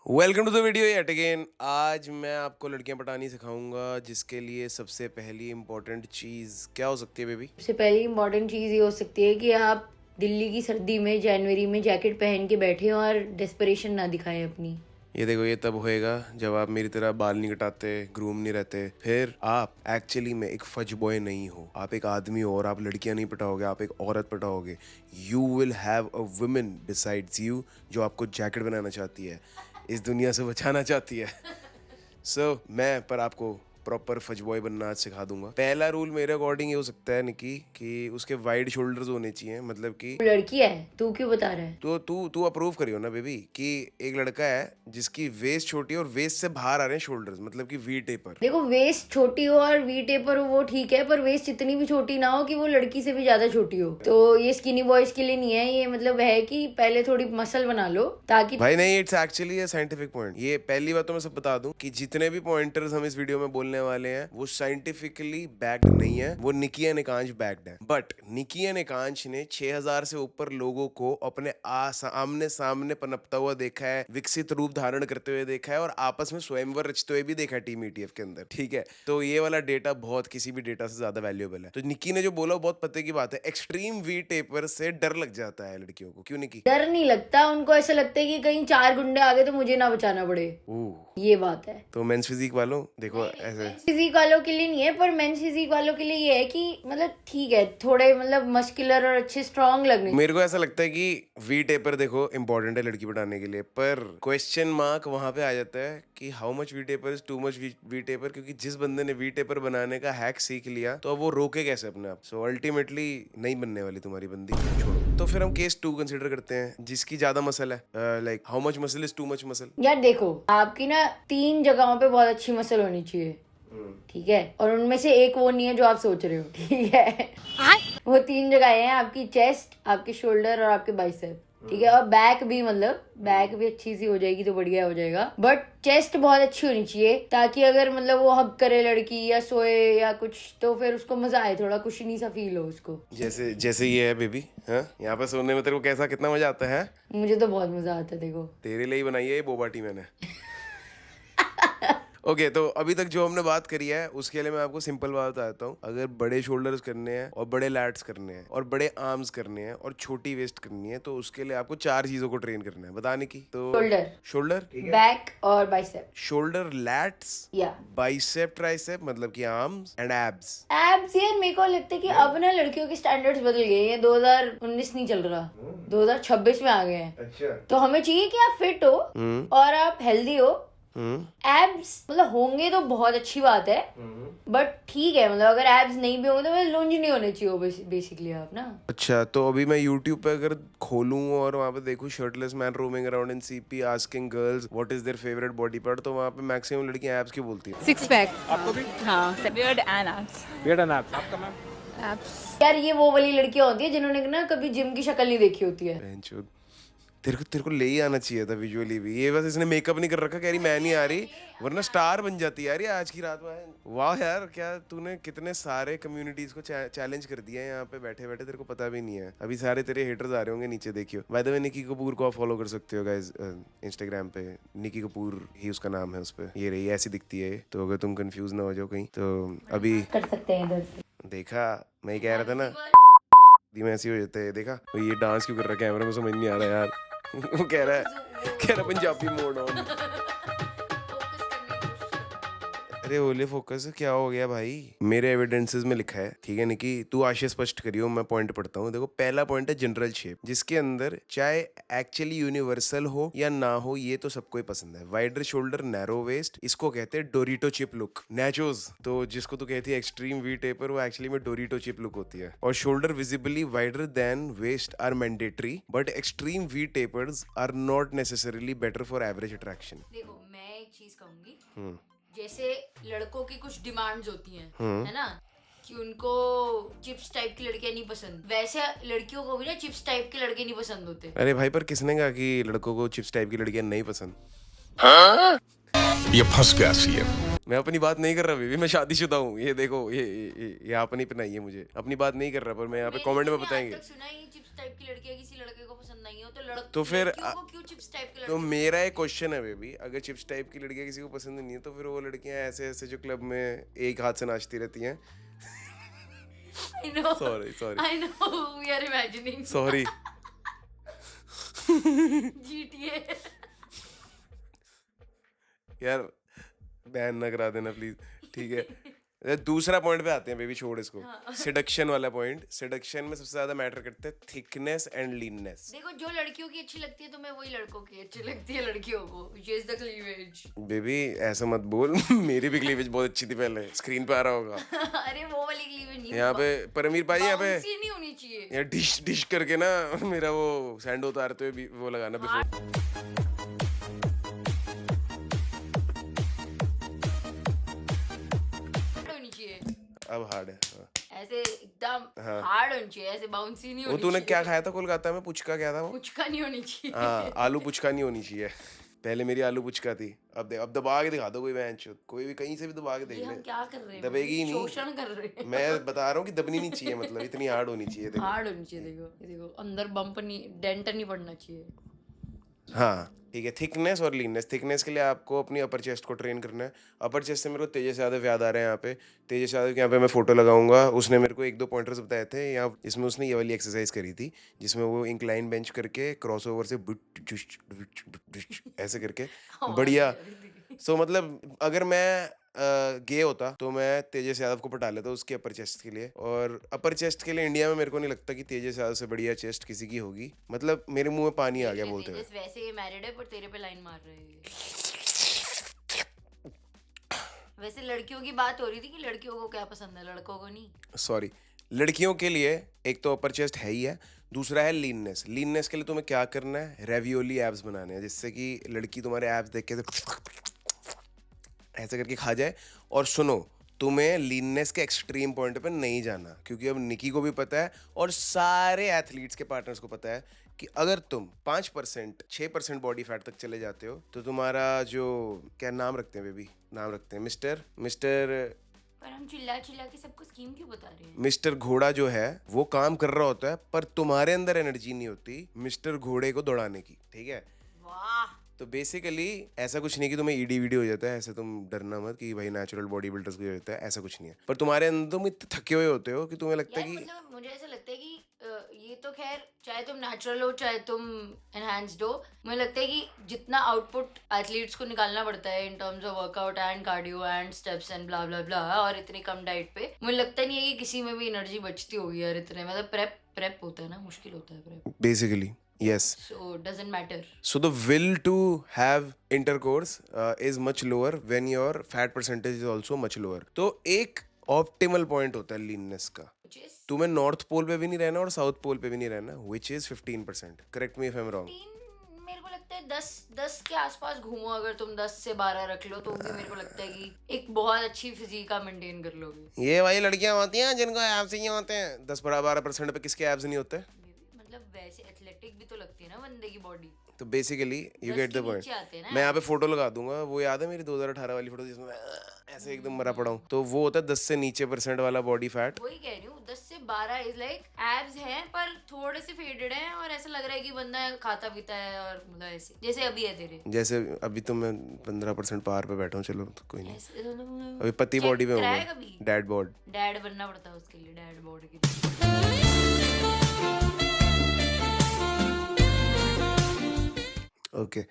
Welcome to the video yet again. आज मैं आपको लड़कियां पटानी सिखाऊंगा, जिसके लिए सबसे पहली इंपॉर्टेंट चीज़ क्या हो सकती है बेबी? सबसे पहली इम्पोर्टेंट चीज़ ये हो सकती है कि आप दिल्ली की सर्दी में जनवरी में जैकेट पहन के बैठे हो और डेस्परेशन ना दिखाएं अपनी। ये देखो, ये तब होएगा जब आप मेरी तरह बाल नहीं कटाते, ग्रूम नहीं रहते, फिर आप एक्चुअली में एक फज बॉय नहीं हो, आप एक आदमी हो और आप लड़कियां नहीं पटाओगे, आप एक औरत पटाओगे। You will have a woman besides you जो आपको जैकेट बनाना चाहती है, इस दुनिया से बचाना चाहती है। सो मैं पर आपको प्रॉपर फज बॉय बनना आज सिखा दूंगा। पहला रूल मेरे अकॉर्डिंग ये हो सकता है निकी कि उसके वाइड शोल्डर्स होने चाहिए, मतलब कि वो लड़की है, तू क्यों बता रहा है? तो तू अप्रूव करियो ना बेबी कि एक लड़का है जिसकी वेस्ट छोटी है और वेस्ट से बाहर आ रहे हैं शोल्डर्स, मतलब कि वी टेपर। देखो, वेस्ट छोटी हो और वी टेपर हो वो ठीक है, पर वेस्ट इतनी भी छोटी ना हो कि वो लड़की से भी ज्यादा छोटी हो। तो ये स्किनी बॉयज के लिए नहीं है, ये मतलब है कि पहले थोड़ी मसल बना लो ताकि भाई नहीं, it's actually a scientific point. ये पहली बात तो मैं सब बता दूं कि जितने भी पॉइंटर्स हम इस वीडियो में बोलने वाले हैं वो साइंटिफिकली बैक्ड नहीं है, वो निकी एंड एकांश बैक्ड है। बट निकी एंड एकांश ने 6000 से ऊपर लोगों को अपने आमने सामने पनपता हुआ देखा है, विकसित रूप धारण करते हुए देखा है और आपस में स्वयंवर रचते हुए भी देखा है टीम ईटीएफ के अंदर। ठीक है, तो ये वाला डेटा बहुत किसी भी डेटा से ज्यादा वैल्यूएबल है। तो निकी ने जो बोला वो बहुत पते की बात है। एक्सट्रीम वी टेपर से डर लग जाता है लड़कियों को, क्यों निकी? डर नहीं लगता उनको, ऐसा लगता है कि कहीं 4 गुंडे आ गए तो मुझे ना बचाना पड़े। ये बात है। तो मेंस फिजिक वालों देखो ऐसे फिजिक वालों के लिए नहीं है, पर मेंस फिजिक वालों के लिए ये है कि मतलब ठीक है, थोड़े मतलब मस्कुलर और अच्छे स्ट्रांग लगने। मेरे को ऐसा लगता है कि वी टेपर देखो इंपॉर्टेंट है लड़की पटाने के लिए, पर क्वेश्चन मार्क वहां पे आ जाता है कि how much we taper is too much we taper, क्योंकि जिस बंदे ने वी टेपर बनाने का हैक सीख लिया तो अब वो रोके कैसे अपने आप? सो अल्टीमेटली नहीं बनने वाली तुम्हारी बंदी, छोड़ो। तो फिर हम केस 2 कंसीडर करते हैं जिसकी ज्यादा मसल है, like how much muscle is too much muscle. यार देखो, आपकी ना 3 जगहों पे बहुत अच्छी मसल होनी चाहिए, ठीक है, और उनमें से एक वो नहीं है जो आप सोच रहे हो, ठीक है। वो 3 जगह हैं आपकी चेस्ट, आपके शोल्डर और आपके बाइसेप, ठीक है। और बैक भी, मतलब बैक भी अच्छी सी हो जाएगी तो बढ़िया हो जाएगा, बट चेस्ट बहुत अच्छी होनी चाहिए ताकि अगर मतलब वो हग करे लड़की या सोए या कुछ तो फिर उसको मजा आए, थोड़ा कुशनी सा फील हो उसको। जैसे जैसे ये है बेबी, हाँ यहाँ पे सोने में तेरे को कैसा कितना मजा आता है? मुझे तो बहुत मजा आता है। देखो, तेरे लिए ही बनाई है ये बोबाटी मैंने। ओके, तो अभी तक जो हमने बात करी है उसके लिए मैं आपको सिंपल बात बताता हूँ। अगर बड़े शोल्डर्स करने हैं और बड़े लैट्स करने हैं और बड़े आर्म्स करने हैं और छोटी वेस्ट करनी है तो उसके लिए आपको 4 चीजों को ट्रेन करना है बताने की। तो शोल्डर, बैक और बाइसेप। शोल्डर, लैट्स, या बाइसेप, ट्राइसेप, मतलब कि आर्म्स एंड एब्स। एब्स, यार मेरे को लगता है कि अब ना लड़कियों के स्टैंडर्ड्स बदल गए हैं, 2019 नहीं चल रहा, 2026 में आ गए हैं। अच्छा, तो हमें चाहिए कि आप फिट हो और आप हेल्दी हो। एब्स मतलब होंगे तो बहुत अच्छी बात है, बट ठीक है, मतलब अगर एब्स नहीं भी होंगे तो लुंज नहीं होने चाहिए बेसिकली आप ना। अच्छा, तो अभी मैं YouTube पे अगर खोलूं और वहाँ पे देखूं shirtless man roaming around in CP asking girls what is their favourite body part, तो वहाँ पे मैक्सिमम लड़कियां एब्स क्यों बोलती हैं? 6 पैक। आपको भी? हाँ, beard and abs. Beard and abs. आपका मैम? एब्स। यार ये वो वाली लड़कियां होती है जिन्होंने ना कभी जिम की शक्ल नहीं देखी होती है। बहनचोद, तेरे को ले ही आना चाहिए था विजुअली भी। ये बस इसने मेकअप नहीं कर रखा, कह रही मैं नहीं आ रही, वरना स्टार बन जाती यार ये आज की रात में। वाह यार, क्या तूने कितने सारे कम्युनिटीज को चैलेंज कर दिया है यहाँ पे बैठे बैठे, तेरे को पता भी नहीं है। अभी सारे तेरे हेटर्स आ रहे होंगे नीचे, देखियो। बाय द वे निकी कपूर को आप फॉलो कर सकते हो गाइस इंस्टाग्राम पे, निकी कपूर ही उसका नाम है उस पे। ये रही ऐसी दिखती है, तो अगर तुम कंफ्यूज ना हो जाओ कहीं तो अभी कर सकते हैं इधर से। देखा, मैं ही कह रहा था ना में ऐसी हो जाते हैं। देखा ये डांस क्यों कर रहा है कैमरा में, समझ नहीं आ रहा यार। वो कह रहा पंजाबी मोड ऑन। अरे ओले फोकस, क्या हो गया भाई? मेरे एविडेंसेस में लिखा है, ठीक है निकी, तू आशय स्पष्ट करियो, मैं पॉइंट पढ़ता हूँ। देखो, पहला पॉइंट है जनरल शेप, जिसके अंदर चाहे एक्चुअली यूनिवर्सल हो या ना हो ये तो सबको ही पसंद है। वाइडर शोल्डर, नैरो वेस्ट, इसको कहते हैं डोरिटो चिप लुक। नैचोस, तो जिसको तू कहती है एक्सट्रीम वी टेपर, वो एक्चुअली में डोरिटो चिप लुक होती है। और shoulder visibly wider than waist are mandatory, but extreme V tapers are not necessarily better for average attraction. देखो, मैं एक चीज कहूंगी, जैसे लड़कों की कुछ डिमांड्स होती हैं, है ना, कि उनको चिप्स टाइप की लड़कियां नहीं पसंद, वैसे लड़कियों को भी ना चिप्स टाइप के लड़के नहीं पसंद होते। अरे भाई, पर किसने कहा कि लड़कों को चिप्स टाइप की लड़कियां नहीं पसंद? ये फंस गया सीएम। मैं अपनी बात नहीं कर रहा बेबी, मैं शादीशुदा हूँ। ये देखो, ये आपने पहनाई है मुझे, अपनी बात नहीं कर रहा, पर मैं यहाँ पे कमेंट में बताएंगे। सुना ही चिप्स टाइप की लड़कियां किसी लड़के को पसंद नहीं हो तो लड़क तो फिर लड़कियों को क्यों चिप्स टाइप के तो मेरा एक क्वेश्चन है बेबी, अगर चिप्स टाइप की लड़कियां किसी को पसंद नहीं है तो फिर वो लड़कियां ऐसे ऐसे जो क्लब में एक हाथ से नाचती रहती हैं. I know. Sorry. I know. We are imagining. Sorry. GTA. यार बैन ना करा देना प्लीज. ठीक है, दूसरा पॉइंट पे आते हैं बेबी, छोड़ इसको. सेडक्शन वाला पॉइंट. सेडक्शन में सबसे ज्यादा मैटर करते हैं थिकनेस एंड लीननेस. देखो जो लड़कियों की अच्छी लगती है तो मैं वही लड़कों की अच्छी लगती है लड़कियों को, which is the cleavage. Baby ऐसा मत बोल. मेरी भी क्लीवेज बहुत अच्छी थी पहले, स्क्रीन पे आ रहा होगा. अरे वो वाली क्लीवेज नहीं. यहाँ पे परमीर भाई, यहाँ पे bouncy नहीं होनी चाहिए. यहाँ डिश डिश करके ना मेरा वो सैंड उतारते हुए भी वो लगाना बिफोर. होनी चाहिए. अब हार्ड है. हाँ. ऐसे एकदम हार्ड होनी चाहिए, ऐसे बाउंसी नहीं वो होनी तूने चाहिए. क्या खाया था कोलकाता में, पुचका क्या था वो? पुचका नहीं होनी चाहिए. हाँ, आलू पुचका नहीं होनी चाहिए. पहले मेरी आलू पुचका थी. अब दबा के दिखा दो कोई बैंच, कोई भी कहीं से भी दबा के ये देख हम ले. क्या कर रहे हैं? दबेगी ही नहीं. शोषण कर रहे हैं. मैं बता रहा हूँ कि दबनी नहीं चाहिए, मतलब इतनी हार्ड होनी चाहिए. देखो. हार्ड होनी चाहिए. देखो ये देखो, अंदर बम्प नहीं, डेंट नहीं पड़ना चाहिए. हाँ ठीक है. थिकनेस और लीननेस. थिकनेस के लिए आपको अपनी अपर चेस्ट को ट्रेन करना है. अपर चेस्ट से मेरे को तेजस यादव याद आ रहे हैं. यहाँ पे तेजस यादव के यहाँ पे मैं फोटो लगाऊंगा. उसने मेरे को 1-2 पॉइंटर्स बताए थे. यहाँ इसमें उसने ये वाली एक्सरसाइज करी थी जिसमें वो इंक्लाइन बेंच करके क्रॉस ओवर से ऐसे करके बढ़िया. सो मतलब अगर मैं गे होता तो मैं तेजस यादव को पटा लेता उसके अपर चेस्ट के लिए. और अपर चेस्ट के लिए इंडिया में मेरे को नहीं लगता कि तेजस यादव से बढ़िया चेस्ट किसी की होगी. मतलब मेरे मुंह में पानी आ गया बोलते हुए. वैसे ये मैरिड है पर तेरे पे लाइन मार रहे हैं. वैसे लड़कियों की बात हो रही थी कि लड़कियों को क्या पसंद है, लड़कों को नहीं. सॉरी. लड़कियों के लिए एक तो अपर चेस्ट है ही है, दूसरा है लीननेस. लीननेस के लिए तुम्हें क्या करना है, रेवियोली एब्स बनाने हैं जिससे कि लड़की तुम्हारे एब्स देख के ऐसे करके खा जाए. और सुनो, तुम्हें लीननेस के एक्सट्रीम पॉइंट पे नहीं जाना, क्योंकि अब निकी को भी पता है और सारे एथलीट्स के पार्टनर्स को पता है कि अगर तुम 5% 6% बॉडी फैट तक चले जाते हो तो तुम्हारा जो क्या नाम रखते हैं बेबी, नाम रखते हैं मिस्टर पर हम चिल्ला चिल्ला के सबको स्कीम क्यों बता रहे हैं. मिस्टर घोड़ा जो है वो काम कर रहा होता है पर तुम्हारे अंदर एनर्जी नहीं होती मिस्टर घोड़े को दौड़ाने की. ठीक है. वाह. तो बेसिकली ऐसा कुछ नहीं कि तुम्हें ईडी वीडी हो जाता है. ऐसे तुम डरना मत कि भाई नेचुरल बॉडी बिल्डर्स को हो जाता है, ऐसा कुछ नहीं है. पर तुम्हारे अंदर तुम इतने थके हुए होते हो कि तुम्हें लगता है यार कि मतलब मुझे ऐसा लगता है कि ये तो खैर चाहे तुम नेचुरल हो चाहे तुम एनहांस्ड हो, मुझे लगता है कि जितना आउटपुट एथलीट्स को निकालना पड़ता है in terms of workout and cardio and steps and blah blah blah, और इतनी कम डाइट पे मुझे लगता नहीं है कि किसी में भी एनर्जी बचती होगी यार इतने. मतलब प्रेप होता है ना, मुश्किल होता है prep. Basically yes. So doesn't matter. So the will to have intercourse is much lower when your fat percentage is also much lower. तो एक ऑप्टिमल पॉइंट होता है लीननेस का. Which is तुम्हें नॉर्थ पोल पे भी नहीं रहना और साउथ पोल पे भी नहीं रहना, which is 15%. Correct me if I am wrong. मेरे को लगता है 10 के आसपास घूमो. अगर तुम 10 से 12 रख लो तो भी मेरे को लगता है कि एक बहुत अच्छी फिजिक का मेंटेन कर लोगे. ये वाली लड़कियां होती हैं जिनको एब्स ही होते हैं. 10-12% पे किसके एब्स नहीं होते. मतलब वैसे एथलेटिक भी तो लगती है ना बंदे की बॉडी. तो basically you get the point. आते हैं ना. मैं यहाँ पे फोटो लगा दूंगा. वो याद है मेरी 2018 वाली फोटो जिसमें मैं ऐसे एकदम मरा पड़ा हूँ. तो वो होता है 10 से नीचे % वाला बॉडी फैट. वही कह रही हूँ, 10 से 12 इज लाइक एब्स हैं पर थोड़े से फेडेड हैं और ऐसा लग रहा है कि बंदा खाता पीता है और मतलब ऐसे जैसे अभी है तेरे. जैसे अभी तो मैं 15% पार पे बैठा हूँ. चलो तो कोई नहीं. ऐसे तो अभी पति बॉडी पे हूँ कराया मैं. कभी? Dad baud. डैड बनना पड़ता है उसके लिए, डैड बॉडी के लिए. ओके.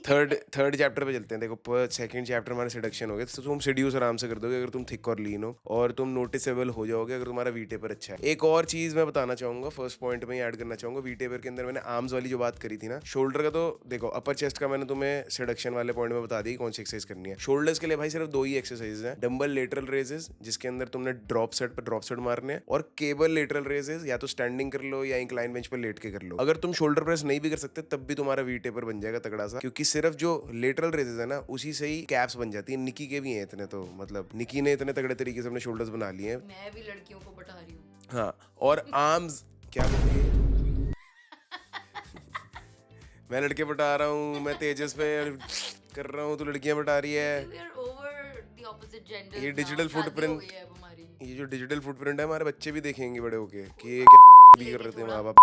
थर्ड चैप्टर पे चलते हैं. देखो सेकंड चैप्टर हमारा सेडक्शन हो गया. तो तुम सेड्यूस आराम से कर दोगे अगर तुम थिक और लीन हो, और तुम नोटिसेबल हो जाओगे अगर तुम्हारा वी टेपर अच्छा है. एक और चीज मैं बताना चाहूंगा, फर्स्ट पॉइंट में ही ऐड करना चाहूंगा. वी टेपर के अंदर मैंने आर्म्स वाली जो बात करी थी ना, शोल्डर का तो देखो अपर चेस्ट का मैंने तुम्हें सेडक्शन वाले पॉइंट में बता दी कौन सी एक्सरसाइज करनी है. शोल्डर्स के लिए भाई सिर्फ 2 ही एक्सरसाइज है. डंबल लेटरल रेजेस जिसके अंदर तुमने ड्रॉप सेट पर ड्रॉप सेट मारने हैं, और केबल लेटरल रेजेस या तो स्टैंडिंग कर लो या इंक्लाइन बेंच पर लेट के कर लो. अगर तुम शोल्डर प्रेस नहीं भी कर सकते तब भी तुम्हारा वी टेपर बन जाएगा तगड़ा सा, क्योंकि सिर्फ जो लेटरल रेजेस है ना उसी से ही कैप्स बन जाती है. निकी के भी हैं इतने, तो मतलब निकी ने इतने तगड़े तरीके से अपने शोल्डर्स बना लिए हैं. मैं भी लड़कियों को बता रही हूँ. हाँ. और आर्म्स क्या बोल रही है? मैं लड़के बटा रहा हूँ, मैं तेजस पे कर रहा हूँ, तो लड़कियां बटा रही है. We are over the opposite genders ये now. डिजिटल शादी फुटप्रिंट, हो गई है अब हमारी. ये जो डिजिटल फुटप्रिंट है हमारे बच्चे भी देखेंगे बड़े होके कि ये क्या भी कर रहे थे माँ बाप.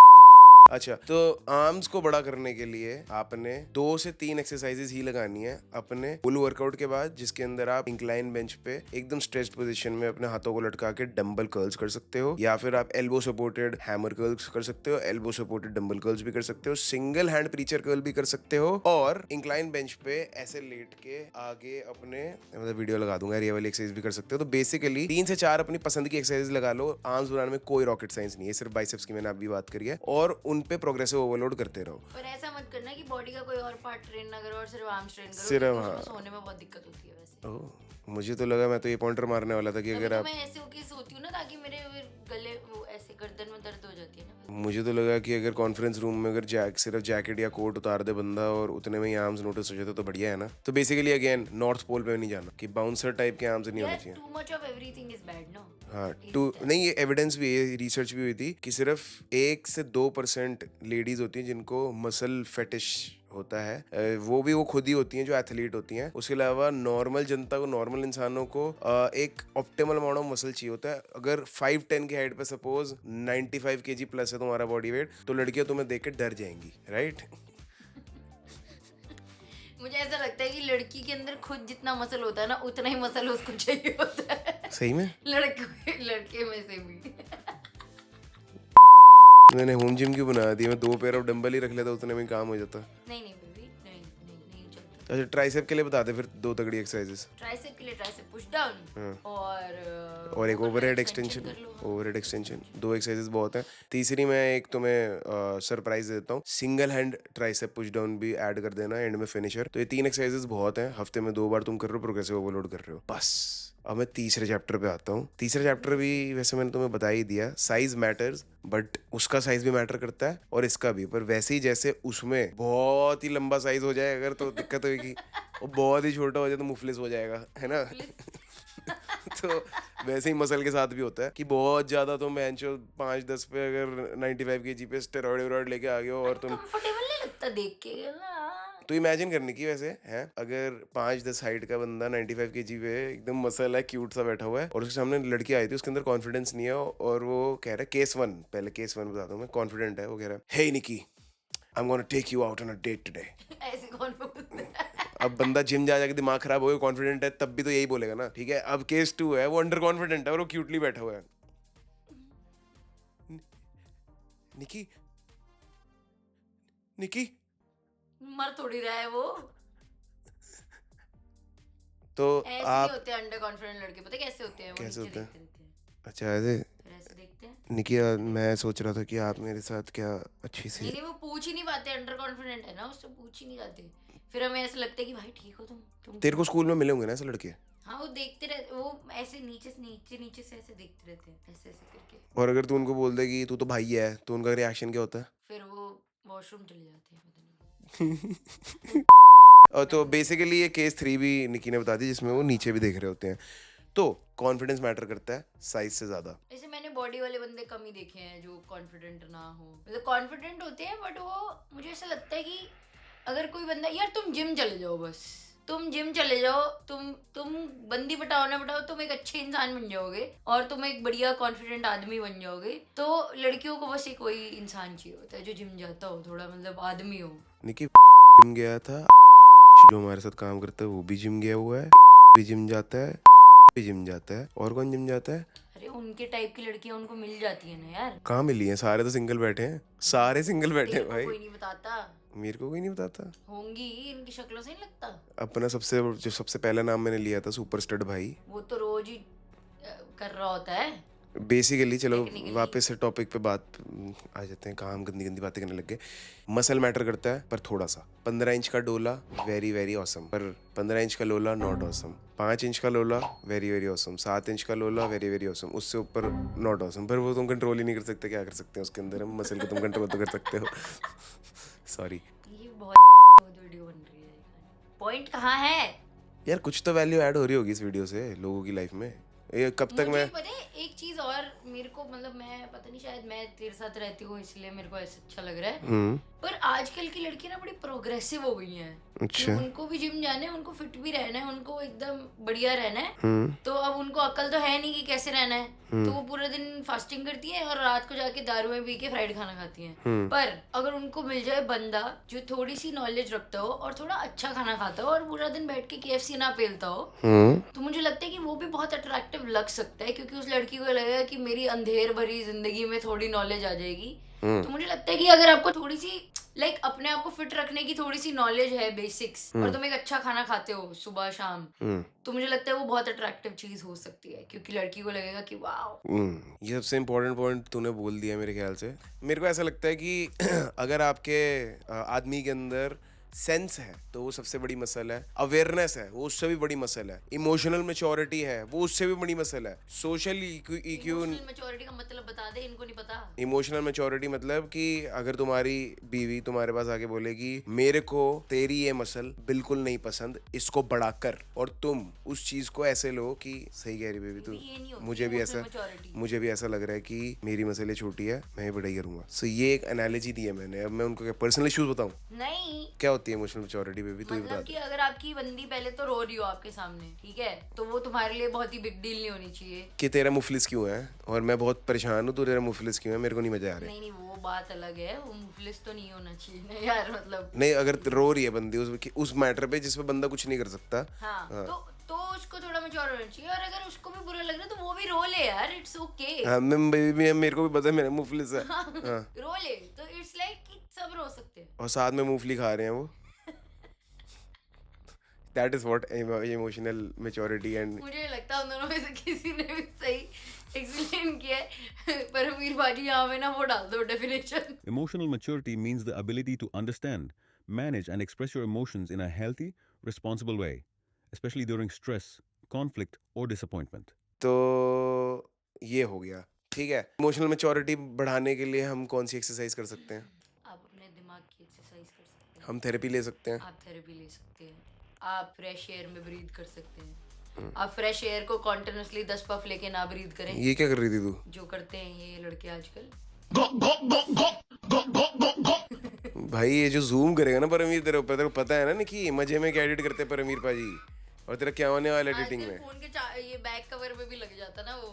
अच्छा, तो आर्म्स को बड़ा करने के लिए आपने 2 से 3 एक्सरसाइजेज ही लगानी है अपने फुल वर्कआउट के बाद, जिसके अंदर आप इंक्लाइन बेंच पे एकदम स्ट्रेच्ड पोजीशन में अपने हाथों को लटका के डंबल कर्ल्स कर सकते हो, या फिर आप एल्बो सपोर्टेड हैमर कर्ल्स कर सकते हो, एल्बो सपोर्टेड डंबल कर्ल्स भी कर सकते हो, सिंगल हैंड प्रीचर कर्ल भी कर सकते हो, और इंक्लाइन बेंच पे ऐसे लेट के आगे अपने, मतलब वीडियो लगा दूंगा, ये वाली एक्सरसाइज भी कर सकते हो। तो बेसिकली 3 से 4 अपनी पसंद की एक्सरसाइज लगा लो। आर्म्स बनाने में कोई रॉकेट साइंस नहीं है, सिर्फ बाइसेप्स की मैंने अभी बात करी है, और उन पे प्रोग्रेसिव ओवरलोड करते रहो। पर ऐसा मत करना कि बॉडी का कोई और पार्ट ट्रेन ना करो और सिर्फ आर्म्स ट्रेन करो, सिर्फ, क्योंकि हाँ। उसमें सोने में बहुत दिक्कत होती है वैसे। ओह, मुझे तो लगा, मैं तो ये पॉइंटर मारने वाला था कि तभी अगर तो आप, मैं ऐसे होके सोती हूँ ना, ताकि मेरे गले वो ऐसे गर्दन में दर्द हो जाती है ना। मुझे तो लगा कि अगर कॉन्फ्रेंस रूम में अगर सिर्फ जैकेट या कोट उतार दे बंदा और उतने में ही आर्म्स नोटिस हो जाते तो बढ़िया है ना। तो बेसिकली अगेन नॉर्थ पोल पे नहीं जाना कि बाउंसर टाइप के आर्म्स नहीं होने चाहिए। Too much of everything is bad no. हाँ, नहीं, ये एविडेंस भी है, रिसर्च भी हुई थी कि सिर्फ 1 से 2% लेडीज होती हैं जिनको मसल फेटिश होता है, वो भी वो खुद ही होती हैं जो एथलीट होती हैं। उसके अलावा नॉर्मल जनता को, नॉर्मल इंसानों को एक ऑप्टिमल अमाउंट ऑफ मसल चाहिए होता है। अगर 5'10" की हाइट पे सपोज 95 kg प्लस है तुम्हारा बॉडी वेट, तो लड़कियां तुम्हें देख के डर जाएंगी, राइट? मुझे ऐसा लगता है कि लड़की के अंदर खुद जितना मसल होता है ना, उतना ही मसल उसको चाहिए होता है। सही में लड़के में से भी। मैंने होम जिम क्यों बना दी? मैं 2 पेयर ऑफ डंबल ही रख लेता, उतने में काम हो जाता। नहीं बेबी, नहीं चलता। अच्छा, ट्राइसेप के लिए बता दे फिर 2 तगड़ी एक्सरसाइजेस। ट्राइसेप के लिए ट्राइसेप पुश डाउन और एक overhead extension. Overhead extension 2 exercises बहुत हैं। तीसरी मैं एक तुम्हें सरप्राइज देता हूँ, single hand tricep push down भी ऐड कर देना एंड में फिनिशर। तो ये 3 एक्सरसाइजेस बहुत हैं, हफ्ते में 2 बार तुम कर रहे हो, प्रोग्रेसिव ओवरलोड कर रहे हो बस। अब मैं तीसरे चैप्टर पे आता हूँ। तीसरा चैप्टर भी वैसे मैंने तुम्हें बता ही दिया, साइज मैटर्स, बट उसका साइज भी मैटर करता है और इसका भी, पर वैसे ही जैसे उसमें बहुत ही लंबा साइज हो जाए अगर तो दिक्कत होगी, और बहुत ही छोटा हो जाए तो मुफलिस हो जाएगा, है ना? तो वैसे ही मसल के साथ भी होता है कि बहुत ज्यादा तुम 5-10 पे अगर 95 kg पे स्टेरॉइड लेके आ गए हो और तुम, कंफर्टेबल नहीं लगता देख के ना। तो इमेजिन करने की वैसे है, अगर 5-10 हाइट का बंदा 95 kg पे एकदम मसल है, क्यूट सा बैठा हुआ है, और उसके सामने लड़की आई थी, उसके अंदर कॉन्फिडेंस नहीं है, और वो कह रहा है केस 1, पहले केस 1 बताता हूँ मैं, कॉन्फिडेंट है, वो कह रहा है, hey Nikki, I am gonna take you out on a date today. ऐसे कौन बोलता है? अब बंदा जिम जा जाके दिमाग खराब हो गया, कॉन्फिडेंट है तब भी तो यही बोलेगा ना, ठीक है। अब केस 2 है, वो अंडर कॉन्फिडेंट है और वो क्यूटली बैठा हुआ है, निकी निकी मर थोड़ी रहा है वो। तो ऐसे आप नहीं होते अंडर कॉन्फिडेंट लड़के, पता है कैसे होते हैं? वो कैसे नीचे होते हैं? देखते रहते हैं। अच्छा, ऐसे फिर ऐसे देखते हैं। निकी, मैं सोच रहा था कि आप मेरे साथ क्या अच्छी सी, नहीं वो पूछ ही नहीं पाते, अंडर कॉन्फिडेंट है ना, उससे पूछ ही नहीं जाते। फिर हमें ऐसा लगता है कि भाई ठीक हो तुम। तेरे को स्कूल में मिले होंगे ना ऐसे लड़के? हाँ, वो देखते रहते, वो ऐसे नीचे से ऐसे देखते रहते हैं, ऐसे करके। और अगर तू उनको बोल दे कि तू तो भाई है, तो उनका रिएक्शन क्या होता है? फिर वो वॉशरूम चले जाते हैं, पता नहीं। और तो बेसिकली ये केस 3 भी निकी ने बता दी, जिसमें वो नीचे भी देख रहे होते हैं। तो कॉन्फिडेंस मैटर करता है साइज से ज्यादा। ऐसे मैंने बॉडी वाले बंदे कम ही देखे हैं जो कॉन्फिडेंट ना हो, मतलब कॉन्फिडेंट होते हैं, बट वो मुझे ऐसा लगता है कि अगर कोई बंदा, यार तुम जिम चले जाओ, बस तुम जिम चले जाओ, तुम बंदी बटाओ ना बटाओ, तुम एक अच्छे इंसान बन जाओगे और तुम एक बढ़िया कॉन्फिडेंट आदमी बन जाओगे। तो लड़कियों को बस एक कोई इंसान चाहिए होता है जो जिम जाता हो, थोड़ा मतलब आदमी हो। निकी जिम गया था, जो हमारे साथ काम करता है वो भी जिम गया हुआ है, भी जिम जाता है, भी जिम जाता है, और कौन जिम जाता है? अरे उनके टाइप की लड़कियां उनको मिल जाती है ना यार। कहाँ मिली हैं? सारे तो सिंगल बैठे हैं, सारे सिंगल बैठे तेरे हैं को भाई। कोई नहीं बताता। मेरे को कोई नहीं बताता। होंगी, इनकी शक्लों से नहीं लगता। अपना जो सबसे पहला नाम मैंने लिया था, सुपर स्टड भाई, वो तो रोज ही कर रहा होता है। बेसिकली। चलो Technically. वापस से टॉपिक पे बात आ जाते हैं, कहाँ हम गंदी गंदी बातें करने लग गए। मसल मैटर करता है, पर थोड़ा सा। 15 इंच का डोला वेरी वेरी ऑसम, पर 15 इंच का लोला नॉट ऑसम। 5 इंच का लोला वेरी वेरी ऑसम। 7 इंच का लोला वेरी वेरी ऑसम। उससे ऊपर नॉट ऑसम, पर वो तुम कंट्रोल ही नहीं कर सकते। क्या कर सकते हैं उसके अंदर? हम मसल को तुम कंट्रोल तो कर सकते हो। सॉरी ये बहुत वीडियो बन रही है, पॉइंट कहाँ है यार, कुछ तो वैल्यू ऐड हो रही होगी इस वीडियो से लोगों की लाइफ में। ये कब तक मुझे मैं, पता है एक चीज और, मेरे को मतलब मैं पता नहीं, शायद मैं तेरे साथ रहती हूँ इसलिए मेरे को ऐसा अच्छा लग रहा है, पर आजकल की लड़कियां ना बड़ी प्रोग्रेसिव हो गई हैं। अच्छा। उनको भी जिम जाना है, उनको फिट भी रहना है, उनको एकदम बढ़िया रहना है। तो अब उनको अकल तो है नहीं कि कैसे रहना है, तो वो पूरे दिन फास्टिंग करती है और रात को जाके दारू में पी के फ्राइड खाना खाती हैं। पर अगर उनको मिल जाए बंदा जो थोड़ी सी नॉलेज रखता हो और थोड़ा अच्छा खाना खाता हो और पूरा दिन बैठ के KFC ना पेलता हो, तो मुझे लगता है कि वो भी बहुत अट्रैक्टिव लग सकता है, क्योंकि उस लड़की को लगेगा कि मेरी अंधेर भरी जिंदगी में थोड़ी नॉलेज आ जाएगी। तो मुझे लगता है कि अगर आपको थोड़ी सी अपने आप को फिट रखने की थोड़ी सी नॉलेज है, बेसिक्स, और तुम एक अच्छा खाना खाते हो सुबह शाम, तो मुझे लगता है वो बहुत अट्रैक्टिव चीज हो सकती है, क्योंकि लड़की को लगेगा कि वाओ। ये सबसे इम्पोर्टेंट पॉइंट तूने बोल दिया मेरे ख्याल से। मेरे को ऐसा लगता है कि अगर आपके आदमी के अंदर सेंस है तो वो सबसे बड़ी मसल है, अवेयरनेस है वो उससे भी बड़ी मसल है, इमोशनल मैच्योरिटी है वो उससे भी बड़ी मसल है, सोशल इक्यू। मैच्योरिटी का मतलब बता दे, इनको नहीं पता। इमोशनल मैच्योरिटी मतलब कि अगर तुम्हारी बीवी तुम्हारे पास आके बोलेगी मेरे को तेरी ये मसल बिल्कुल नहीं पसंद, इसको बढ़ा कर, और तुम उस चीज को ऐसे लो कि सही कह रही बेबी तू, ये नहीं होती मुझे भी ऐसा लग रहा है कि मेरी मसल ये छोटी है, मैं ये बढ़ाई करूंगा। सो ये एक एनालॉजी दी है मैंने। अब मैं उनको पर्सनल इश्यूज बताऊं? नहीं, क्या होती है इमोशनल मैच्योरिटी बेबी, तू ही मतलब बता कि अगर आपकी बंदी पहले तो रो रही हो आपके सामने, ठीक है, तो वो तुम्हारे लिए बहुत ही बिग डील नहीं होनी चाहिए कि तेरा मुफलिस क्यों है और मैं बहुत परेशान हूँ, तो तेरा मुफलिस क्यों है, मेरे को नहीं मजा आ रहा है। नहीं, वो बात अलग है, वो मुफलिस तो नहीं होना चाहिए ना यार, मतलब। नहीं, अगर रो रही है बंदी उस मैटर पे जिसपे बंदा कुछ नहीं कर सकता, हाँ, तो उसको थोड़ा मैच्योर होना चाहिए, और अगर उसको भी बुरा लग रहा है तो वो भी रो ले यार, इट्स ओके। हाँ, मेरे को भी पता है मेरा मुफलिस है। हाँ। रो ले, तो इट्स लाइक कि सब रो सकते हैं। और साथ में मूंगफली खा रहे हैं वो। That is what emotional maturity and मुझे लगता है उन दोनों में से किसी ने भी सही एक्सप्लेन किया है, पर अमीर भाजी यहाँ में ना वो डाल दो definition. Emotional maturity means the ability to understand, manage, and express your emotions in a healthy, responsible way, especially during stress, conflict, or disappointment. तो ये हो गया, ठीक है। इमोशनल मैच्योरिटी बढ़ाने के लिए हम कौन सी एक्सरसाइज कर सकते हैं? आप अपने दिमाग की एक्सरसाइज कर सकते हैं, हम थेरेपी ले सकते हैं, आप थेरेपी ले सकते हैं, आप फ्रेश एयर में ब्रीथ कर सकते हैं। आप फ्रेश एयर को कॉन्टिन्यूसली 10 पफ लेके ना ब्रीथ करें, ये क्या कर रही थी तू? जो करते हैं ये लड़के आजकल। भाई ये जो जूम करेगा ना परमीर तेरे ऊपर, तेरे को पता है ना कि मजे में क्या एडिट करते हैं परमीर पाजी, और तेरा क्या होने वाला एडिटिंग में। फोन के ये बैक कवर पे भी लग जाता ना वो।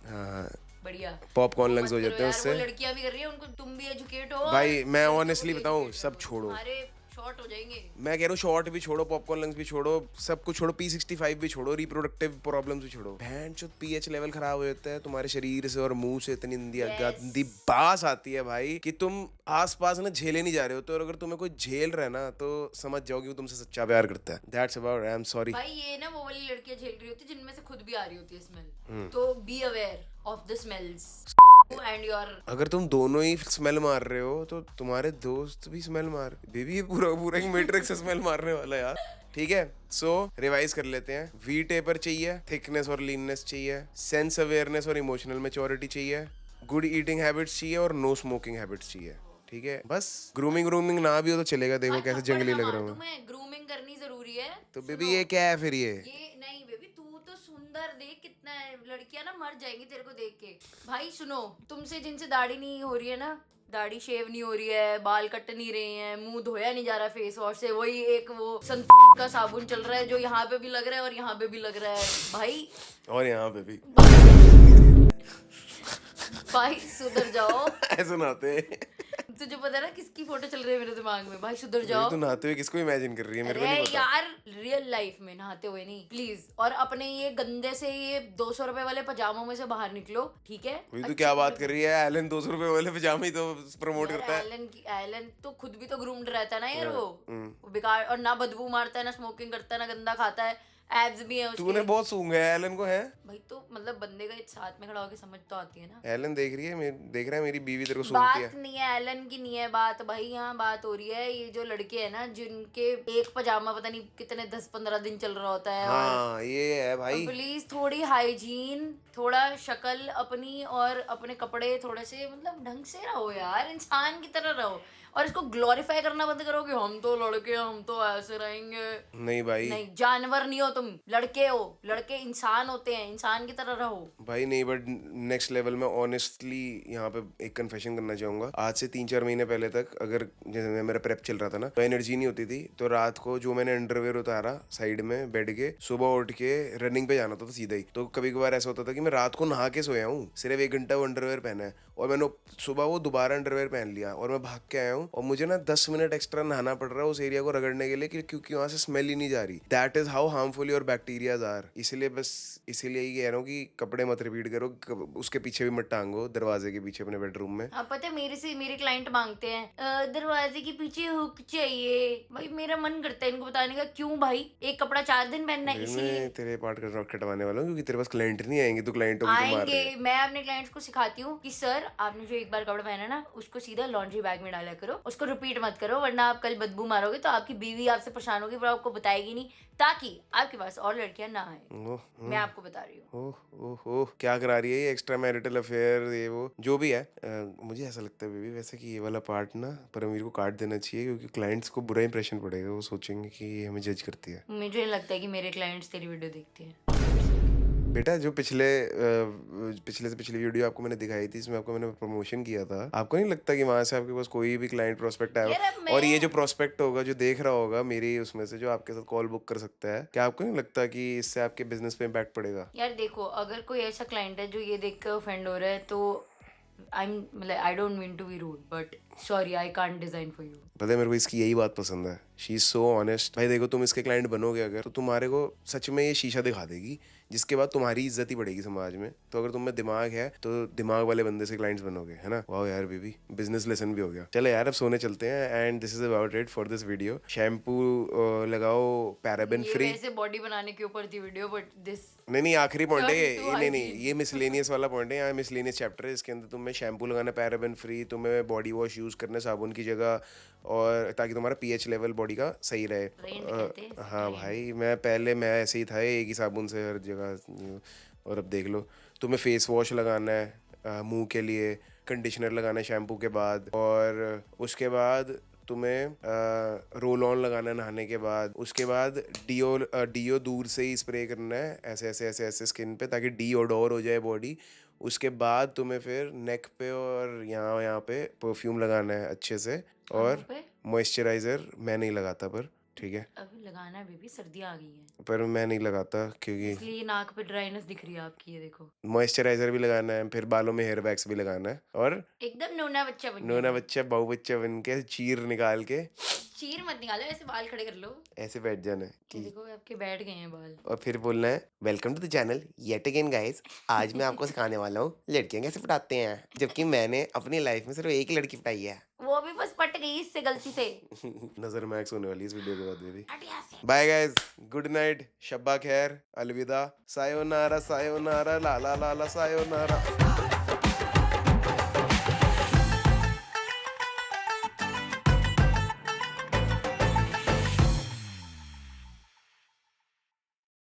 हाँ, बढ़िया पॉपकॉर्न लंग्स हो जाते हैं वो उससे। लड़कियां भी कर रही है, उनको तुम भी एजुकेट हो। भाई मैं ऑनेस्टली बताऊं, सब छोड़ो, हमारे शॉर्ट हो जाएंगे। मैं कह रहा हूँ शॉर्ट भी छोड़ो, पॉपकॉर्न लंग्स भी छोड़ो, सब कुछ छोड़ो, P65 भी छोड़ो, रिप्रोडक्टिव प्रॉब्लम्स भी छोड़ो। बहन चो पीएच लेवल खराब हो जाता है तुम्हारे शरीर से और मुंह से, इतनी गंदी बास आती है भाई कि तुम आसपास ना झेले नहीं जा रहे हो। तो अगर तुम्हें कोई झेल रहा है ना तो समझ जाओ कि वो तुमसे सच्चा प्यार करता है। That's about, I am sorry. भाई ये ना वो वाली लड़कियां झेल रही होती है जिनमें से खुद भी आ रही होती है स्मेल, तो be aware of the smells and your. अगर तुम दोनों ही स्मेल मार रहे हो तो तुम्हारे दोस्त भी स्मेल मार, बेबी ये पूरा एक मैट्रिक्स से स्मेल मारने वाला यार। ठीक है, सो रिवाइज कर लेते हैं। वी टेपर चाहिए, थिकनेस और लीननेस चाहिए, सेंस अवेयरनेस और इमोशनल मैच्योरिटी चाहिए, गुड ईटिंग हैबिट्स चाहिए और नो स्मोकिंग हैबिट्स चाहिए। ठीक है, बस ग्रूमिंग ना भी हो तो चलेगा। देखो कैसे जंगली लग रहा हूँ। तुम्हें ग्रूमिंग करनी जरूरी है तो बेबी ये क्या है फिर? ये नहीं बेबी, तू तो सुंदर देख कितना है, लड़कियां ना मर जाएंगी तेरे को देख के। भाई सुनो, तुमसे जिनसे दाढ़ी नहीं हो रही है ना, दाढ़ी शेव नहीं हो रही है, बाल कट नहीं रहे हैं, मुंह धोया नहीं जा रहा फेस वॉश से, वही एक वो का साबुन चल रहा है जो यहाँ पे भी लग रहा है और यहाँ पे भी लग रहा है भाई, और यहाँ पे भी। भाई सुधर जाओ। ऐसे नहाते तुझे पता है ना किसकी फोटो चल रही है मेरे दिमाग में? भाई सुधर जाओ। तू नहाते हुए किसको इमेजिन कर रही है? मेरे को अरे नहीं पता यार, रियल लाइफ में नहाते हुए नहीं प्लीज। और अपने ये गंदे से ये 200 रुपए वाले पजामों में से बाहर निकलो, ठीक है? भाई तू क्या बात कर रही है? एलन 200 रुपए वाले पजामे ही तो प्रमोट यार, करता है। एलन तो खुद भी तो ग्रूम्ड रहता है ना यार, वो बेकार, और ना बदबू मारता है, ना स्मोकिंग करता है, ना गंदा खाता है, एब्स भी है उसके। तूने बहुत सूंघा है एलन को, है भाई तो मतलब बंदे का साथ में खड़ा होकर समझ तो आती है ना। एलन देख रही है, देख रहा है मेरी बीवी तेरे को सूंघती है। बात नहीं है एलन की, नहीं है बात भाई, यहाँ बात हो रही है ये जो लड़के हैं ना जिनके एक पजामा पता नहीं कितने 10-15 दिन चल रहा होता है। हाँ ये है भाई। प्लीज थोड़ी हाइजीन, थोड़ा शक्ल अपनी और अपने कपड़े थोड़े से मतलब ढंग से रहो यार, इंसान की तरह रहो। और इसको ग्लोरीफाई करना बंद करो कि हम तो लड़के हैं, हम तो ऐसे रहेंगे। नहीं भाई, नहीं, जानवर नहीं हो तुम, लड़के हो। लड़के इंसान होते हैं, इंसान की तरह रहो। भाई नहीं, बट नेक्स्ट लेवल में ऑनेस्टली यहाँ पे एक कन्फेशन करना चाहूंगा। आज से 3-4 महीने पहले तक, अगर जैसे मेरा प्रेप चल रहा था ना, तो एनर्जी नहीं होती थी, तो रात को जो मैंने अंडरवेयर उतारा साइड में बेड के, सुबह उठ के रनिंग पे जाना था सीधा ही। तो कभी कभार ऐसा होता था कि मैं रात को नहा के सोया हूँ, सिर्फ 1 घंटा वो अंडरवेयर पहना है, और मैंने सुबह वो दोबारा अंडरवेयर पहन लिया और मैं भाग के आया हूँ, और मुझे ना 10 मिनट एक्स्ट्रा नहाना पड़ रहा है उस एरिया को रगड़ने के लिए, क्योंकि वहां से स्मेल ही नहीं जा रही। That is how harmful your bacterias are. इसीलिए ही कह रहा हूँ कि कपड़े मत रिपीट करो, उसके पीछे भी मत टांगो, दरवाजे के पीछे अपने बेडरूम में। हाँ, पता है मेरे क्लाइंट मांगते हैं दरवाजे के पीछे हुक चाहिए। भाई मेरा मन करता है इनको बताने का, क्यों भाई, एक कपड़ा 4 दिन पहनना है इसलिए। मैं तेरे पार्ट कटवाने वाला हूँ, क्योंकि तेरे पास क्लाइंट नहीं आएंगे, तो क्लाइंटों को तो मार रहे आएंगे। मैं अपने क्लाइंट्स को सिखाती हूँ कि सर, आपने जो एक बार कपड़ा पहना ना, उसको सीधा लॉन्ड्री बैग में डाला करो, उसको रिपीट मत करो, वरना आप कल बदबू मारोगे तो आपकी बीवी आपसे परेशान होगी, पर आपको बताएगी नहीं, ताकि आपके पास और लड़कियां ना आए। मैं आपको बता रही हूँ। ओह ओह ओह, क्या करा रही है ये, एक्स्ट्रा मैरिटल अफेयर, ये वो जो भी है। मुझे ऐसा लगता है बेबी वैसे कि ये वाला पार्ट ना परमवीर को काट देना चाहिए, क्योंकि क्लाइंट्स को बुरा इंप्रेशन पड़ेगा, वो सोचेंगे कि ये हमें जज करती है। मुझे नहीं लगता है कि मेरे क्लाइंट्स तेरी वीडियो देखते हैं। बेटा, जो पिछले से पिछली वीडियो आपको मैंने दिखाई थी, इसमें आपको मैंने प्रमोशन किया था, आपको नहीं लगता कि वहां से आपके पास कोई भी क्लाइंट प्रोस्पेक्ट आया यार, हो, और ये जो प्रोस्पेक्ट होगा, जो देख रहा होगा मेरी उसमें से, जो आपके साथ कॉल बुक कर सकता है, क्या आपको नहीं लगता कि इससे आपके बिजनेस पे इम्पैक्ट पड़ेगा? यार देखो, अगर कोई ऐसा क्लाइंट है जो ये देख कर ऑफेंड हो रहा है, तो I don't mean to be rude, but sorry, I can't design for you. पता है मेरे को इसकी यही बात पसंद है, शी इज सो ऑनेस्ट। भाई देखो, तुम इसके क्लाइंट बनोगे अगर, तो तुम्हारे को सच में ये शीशा दिखा देगी, जिसके बाद तुम्हारी इज्जत ही बढ़ेगी समाज में। तो अगर तुम में दिमाग है तो दिमाग वाले बंदे से क्लाइंट्स बनोगे, है ना? वाह यार बेबी, बिजनेस लेसन भी हो गया। चलो यार, अब सोने चलते हैं, and this is about it for this video. Shampoo लगाओ पैराबेन फ्री। वैसे बॉडी बनाने के ऊपर थी वीडियो, बट दिस नहीं, आखिरी पॉइंट है Turn to नहीं, hygiene. ये मिसलेनियस वाला पॉइंट है, यहाँ मिसलेनियस चैप्टर है। इसके अंदर तुम्हें शैम्पू लगाना पैराबेन फ्री, तुम्हें बॉडी वॉश यूज करना साबुन की जगह, और ताकि तुम्हारा पीएच लेवल बॉडी का सही रहे। Trend कहते हैं, हाँ भाई, मैं ऐसे ही था, एक ही साबुन से हर जगह, और अब देख लो। तुम्हें फेस वॉश लगाना है मुंह के लिए, कंडीशनर लगाना है शैम्पू के बाद, और उसके बाद तुम्हें रोल ऑन लगाना है नहाने के बाद। उसके बाद डीओ दूर से ही स्प्रे करना है, ऐसे ऐसे ऐसे ऐसे स्किन पे, ताकि डीओडोर हो जाए बॉडी। उसके बाद तुम्हें फिर नेक पे और यहाँ पे परफ्यूम लगाना है अच्छे से, और पे? मॉइस्चराइजर मैं नहीं लगाता, पर ठीक है, अभी लगाना है बेबी, सर्दियाँ आ गई हैं, पर मैं नहीं लगाता क्योंकि इसलिए नाक पे ड्राइनेस दिख रही है आपकी, ये देखो। मॉइस्चराइजर भी लगाना है, फिर बालों में हेयर वैक्स भी लगाना है, और एकदम नोना बच्चा बन नोना जाना। बच्चा बहु बच्चा बन के चीर निकाल के चीर मत निकालो, ऐसे बाल खड़े कर लो। ऐसे बैठ जाना है ये कि, देखो आपके बैठ गए हैं बाल। और फिर बोलना है, welcome to the channel yet again guys. आज मैं आपको सिखाने वाला हूँ लड़कियां कैसे पटाते हैं, जबकि मैंने अपनी लाइफ में सिर्फ एक ही लड़की पटाई है। वो भी बस पट गई इससे गलती से। नजर मैक्स होने वाली इस वीडियो के बाद बेबी। हट यहाँ से। बाय गाइस, गुड नाइट, शब्बा खैर, अलविदा, सायोनारा सायोनारा, ला ला ला ला सायोनारा।